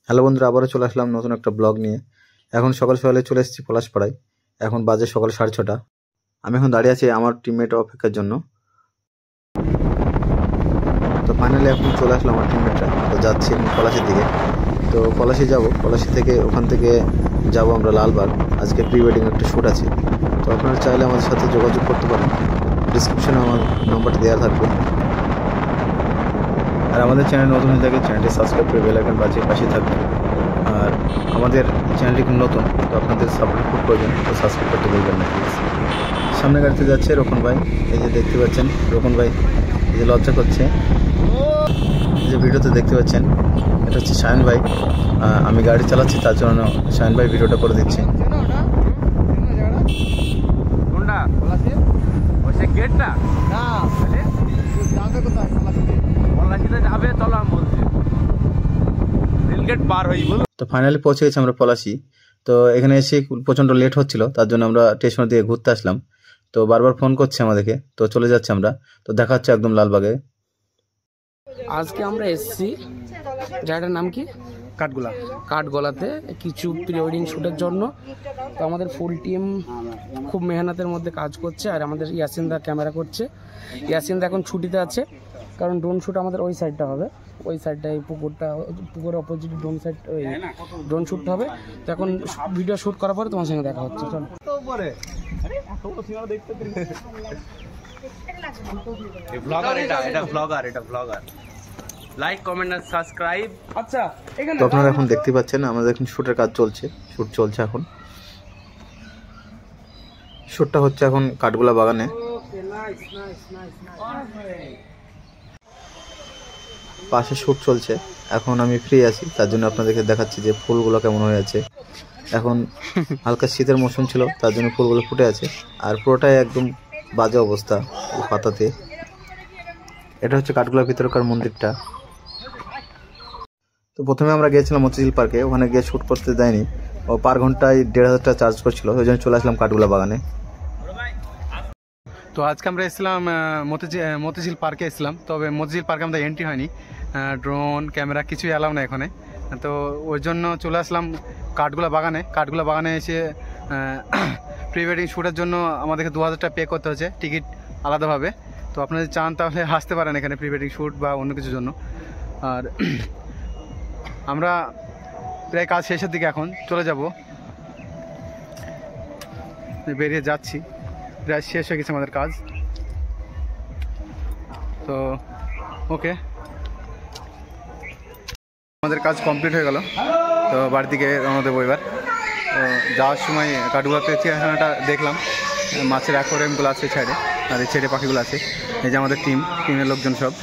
Hello বন্ধুরা, আবারও চলে আসলাম নতুন একটা ব্লগ নিয়ে। এখন সকাল সকালে চলে এসেছি পলাশপাড়ায়। এখন বাজে সকাল 6:30। আমি এখন দাঁড়িয়ে আছি আমার টিমমেট অপেক্ষার জন্য। তো ফাইনালি এখন চলে আসলাম আমার টিমমেটরা। তো যাচ্ছি এখন পলাশির দিকে। তো পলাশি যাব, পলাশি থেকে ওখান থেকে যাব আমরা লালবাগ। আজকে প্রি ওয়েডিং একটা শ্যুট আছে। তো আপনারা চাইলে আমাদের সাথে যোগাযোগ করতে পারেন, ডিসক্রিপশনে আমার নাম্বারটা দেওয়া থাকবে। আর আমাদের চ্যানেল নতুন হয়ে থাকে, চ্যানেলটি সাবস্ক্রাইব করে বেল আইকন বাজিয়ে পাশে থাকবেন। আর আমাদের চ্যানেলটি খুব নতুন, তো আপনাদের সাপোর্ট খুব প্রয়োজন, তো সাবস্ক্রাইব করতে বলবেন না প্লিজ। সামনে গাড়িতে যাচ্ছে রোকন ভাই, এই যে দেখতে পাচ্ছেন রোকন ভাই এই যে লজ্জা করছে। এই যে ভিডিওতে দেখতে পাচ্ছেন এটা হচ্ছে শায়ন ভাই। আমি গাড়ি চালাচ্ছি, তার জন্য শায়ন ভাই ভিডিওটা করে দিচ্ছি। তো ফাইনালি পৌঁছে গেছি আমরা পলাশি। তো এখানে এসে প্রচণ্ড লেট হচ্ছিল, তার জন্য আমরা স্টেশনের দিকে ঘুরতে আসলাম। তো বারবার ফোন করছে আমাদেরকে, তো চলে যাচ্ছি আমরা। তো দেখা হচ্ছে একদম লালবাগে। আজকে আমরা এসেছি জায়গাটার নাম কি, কাঠগোলাতে কিছু প্রি ওয়েডিং শ্যুটের জন্য। তো আমাদের ফুল টিম খুব মেহনতের মধ্যে কাজ করছে, আর আমাদের ইয়াসিনদা ক্যামেরা করছে। ইয়াসিনদা এখন ছুটিতে আছে, কারণ ড্রোন শ্যুট আমাদের ওই সাইডটা হবে, ওই সাইডটা এই পুকুরের অপোজিট ড্রোন শ্যুট হবে। তো এখন ভিডিও শ্যুট করার পরে তোমার সঙ্গে দেখা হচ্ছে। চল লাইক কমেন্ট আর সাবস্ক্রাইব। আচ্ছা, তো আপনারা এখন দেখতে পাচ্ছেন আমাদের এখন শ্যুটের কাজ চলছে, শ্যুট চলছে এখন। শ্যুটটা হচ্ছে এখন কাঠগোলা বাগানে। পাশে শ্যুট চলছে, এখন আমি ফ্রি আছি, তার জন্য আপনাদেরকে দেখাচ্ছি যে ফুলগুলো কেমন হয়ে আছে। এখন হালকা শীতের মৌসুম ছিল, তার জন্য ফুলগুলো ফুটে আছে, আর পুরোটাই একদম বাজে অবস্থা পাতাতে। এটা হচ্ছে কাঠগোলার ভিতরকার মন্দিরটা। তো প্রথমে আমরা গিয়েছিলাম মতিঝিল পার্কে, ওখানে গিয়ে শ্যুট করতে দেয়নি, ও পার ঘন্টায় 1,500 টাকা চার্জ করছিল, ওই জন্য চলে আসলাম কাঠগোলা বাগানে। তো আজকে আমরা এসলাম মতিঝিল পার্কে এসলাম, তবে মতিঝিল পার্কে আমাদের এন্ট্রি হয়নি, ড্রোন ক্যামেরা কিছুই অ্যালাউ না এখানে। তো ওই জন্য চলে আসলাম কাঠগোলা বাগানে। কাঠগোলা বাগানে এসে প্রি ওয়েডিং শ্যুটের জন্য আমাদেরকে 2,000 টাকা পে করতে হচ্ছে, টিকিট আলাদাভাবে। তো আপনারা যদি চান তাহলে আসতে পারেন এখানে প্রি ওয়েডিং শ্যুট বা অন্য কিছুর জন্য। আর আমরা প্রায় কাজ শেষের দিকে এখন চলে যাব, বেরিয়ে যাচ্ছি, প্রায় শেষ হয়ে গেছে আমাদের কাজ। তো ওকে, আমাদের কাজ কমপ্লিট হয়ে গেল। তো বাড়ির দিকে রওনা দেবো এবার। তো যাওয়ার সময় কাঠগোলাতে চিড়িয়াখানাটা দেখলাম, মাছের অ্যাকোয়ারিয়ামগুলো আছে সাইডে, আর এই ছেড়ে পাখিগুলো আছে। এই যে আমাদের টিমের লোকজন সব।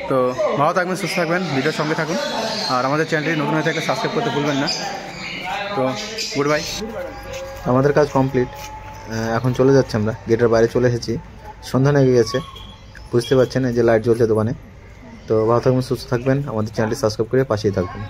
তো ভালো থাকবেন, সুস্থ থাকবেন, ভিডিওর সঙ্গে থাকুন, আর আমাদের চ্যানেলটি নতুন হয়ে থাকলে সাবস্ক্রাইব করতে ভুলবেন না। তো গুড বাই। আমাদের কাজ কমপ্লিট, এখন চলে যাচ্ছি আমরা। গেটের বাইরে চলে এসেছি, সন্ধ্যা লেগে গেছে, বুঝতে পারছেন এই যে লাইট জ্বলছে দোকানে। তো ভালো থাকবেন, সুস্থ থাকবেন, আমাদের চ্যানেলটি সাবস্ক্রাইব করে পাশেই থাকবেন।